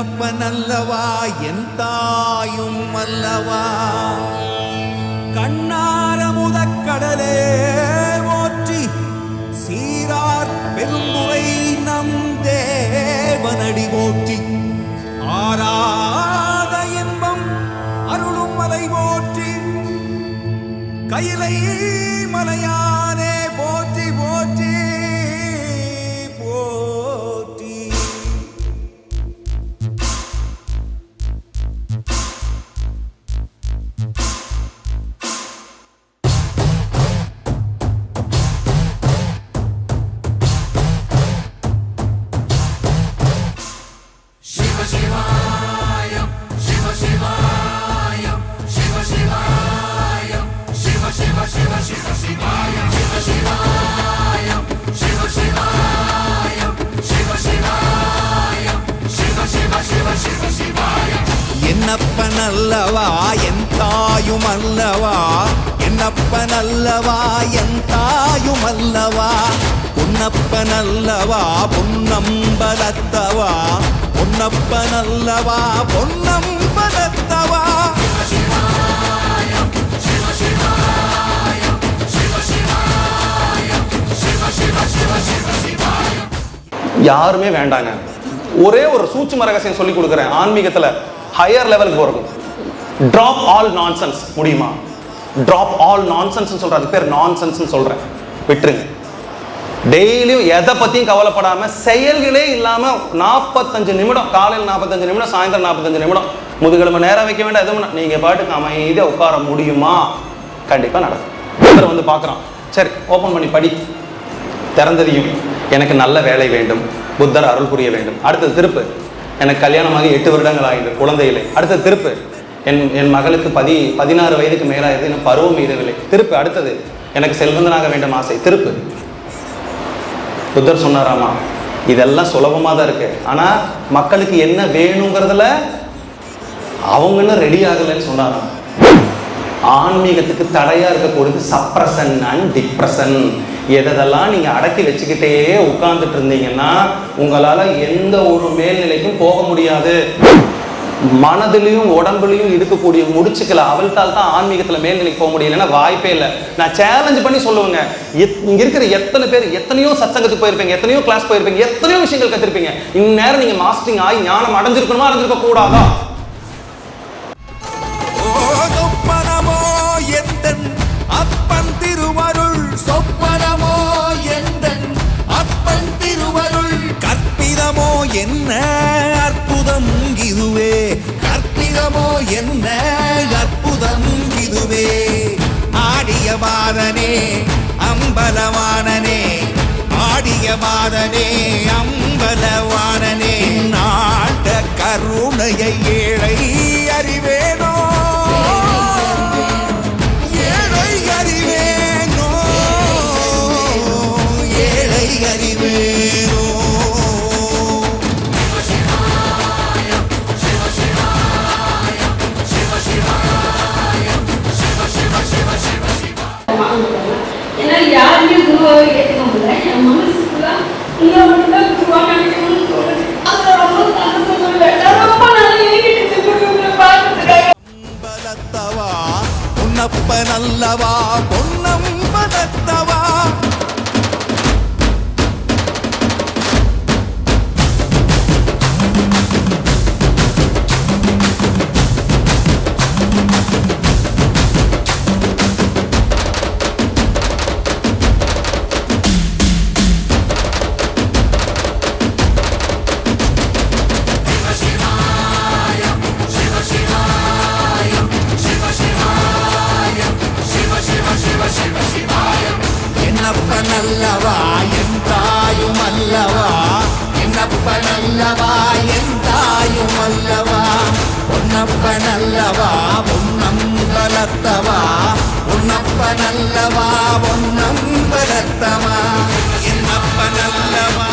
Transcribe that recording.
என்னப்பனல்லவா என் தாயும் அல்லவா. கண்ணார முதக்கடலே போற்றி சீரார் பெருந்துரை நம் தேவனடி போற்றி. ஆராத இன்பம் அருளும் மலை போற்றி கையிலை மலையானே போற்றி போற்றி போற்றி. Shiva Shivaya, Shiva Shivaya, Shiva Shivaya, Shiva Shiva Shiva Shiva Shivaya, Shiva Shivaya, Shiva Shivaya, Shiva Shivaya, Shiva Shiva Shiva Shiva Shivaya. என்னப்பனல்லவா என் தாயும் அல்லவா. என்னப்பனல்லவா என் தாயும் அல்லவா. பொன்னப்பனல்லவா பொன்னம்பலத்தவா. பொன்னப்பனல்லவா பொன்னம்பலத்தவா. யாருமே வேண்டாங்க. ஒரே ஒரு சூட்சும ரகசியம் சொல்லி கொடுக்குறேன். ஆன்மீகத்துல ஹையர் லெவலுக்கு போறோம். Drop all nonsense. முடியுமா? டிராப் ஆல் நான்சென்ஸ் சொல்றேன். அது பேர் நான்சென்ஸ் சொல்றேன். விட்டுருங்க. டெய்லியும் எதை பத்தியும் கவலைப்படாம செயல்களே இல்லாம 45 நிமிடம், காலையில் 45 நிமிடம், சாயந்தரம் 45 நிமிடம், முதுகெலும்பு நேரம் வைக்க வேண்டாம். எதுவும் நீங்க பாட்டுக்கு அமைதியா உட்கார முடியுமா? கண்டிப்பா நடக்கும். வந்து பாக்குறான். சரி, ஓபன் பண்ணி படி. திறந்ததையும் எனக்கு நல்ல வேலை வேண்டும், புத்தர் அருள் புரிய வேண்டும். அடுத்தது திருப்பு. எனக்கு கல்யாணமாகி 8 வருடங்கள் ஆகிட்டு குழந்தை இல்லை. அடுத்தது திருப்பு. என் மகளுக்கு 16 வயதுக்கு மேலாகிறது, இன்னும் பருவம் மீதவில்லை. திருப்பு. அடுத்தது எனக்கு செல்வந்தனாக வேண்டும் ஆசை. திருப்பு. புத்தர் சொன்னாராமா, இதெல்லாம் சுலபமாக தான் இருக்கு, ஆனால் மக்களுக்கு என்ன வேணுங்கிறதுல அவங்க ரெடி ஆகலைன்னு சொன்னாராம். ஆன்மீகத்துக்கு தடையா இருக்கக்கூடியது சப்ரஷன் அண்ட் டிப்ரெஷன். எதெல்லாம் நீங்க அடக்கி வச்சுக்கிட்டே உட்கார்ந்துட்டு இருந்தீங்கன்னா உங்களால எந்த ஒரு மேல்நிலைக்கும் போக முடியாது. மனதிலையும் உடம்புலையும் இருக்கக்கூடிய முடிச்சுக்களை அவள்தால் தான் ஆன்மீகத்துல மேல்நிலைக்கு போக முடியலன்னா வாய்ப்பே இல்லை. நான் சேலஞ்ச் பண்ணி சொல்லுவேங்க. இங்க இருக்கிற எத்தனை பேர் எத்தனையோ சத்சங்கத்துக்கு போயிருப்பீங்க, எத்தனையோ கிளாஸ் போயிருப்பீங்க, எத்தனையோ விஷயங்கள் கத்திருப்பீங்க. இந்நேரம் நீங்க மாஸ்டரிங் ஆகி ஞானம் அடைஞ்சிருக்கணுமா, அடைஞ்சிருக்க கூடாதா? அப்பன் திருவருள் சொப்பனமோ எந்தன் அப்பன் திருவருள் கற்பிதமோ என்ன அற்புதம் இதுவே. கற்பிதமோ என்ன அற்புதம் இதுவே. ஆடிய மாதனே அம்பலவானனே, ஆடிய மாதனே அம்பலவானனே, நாட்ட கருணையை ஏழை அறிவேனோ, ஏழை அறிவேனோ, ஏழை அறிவேனோ. என்னால் யாருமே குருவாக ஏற்றுக்க முடியல. என் மனசுக்குள்ள உங்களை மட்டும்தான் குருவாக நினைக்கணும்னு தோணுது. அதை ரொம்ப சந்தோஷம். ரொம்ப நல்லா உங்களை பார்த்துக்கிறேன். பொன்னம்பலத்தவா பொன்னப்பனல்லவா பொன்னம்பலத்தவா. என்னப்பனல்லவா என் தாயும் அல்லவா. என்னப்பனல்லவா என் தாயும் அல்லவா. பொன்னப்பனல்லவா பொன்னம்பலத்தவா. பொன்னப்பனல்லவா பொன்னம்பலத்தவா. என்னப்பனல்லவா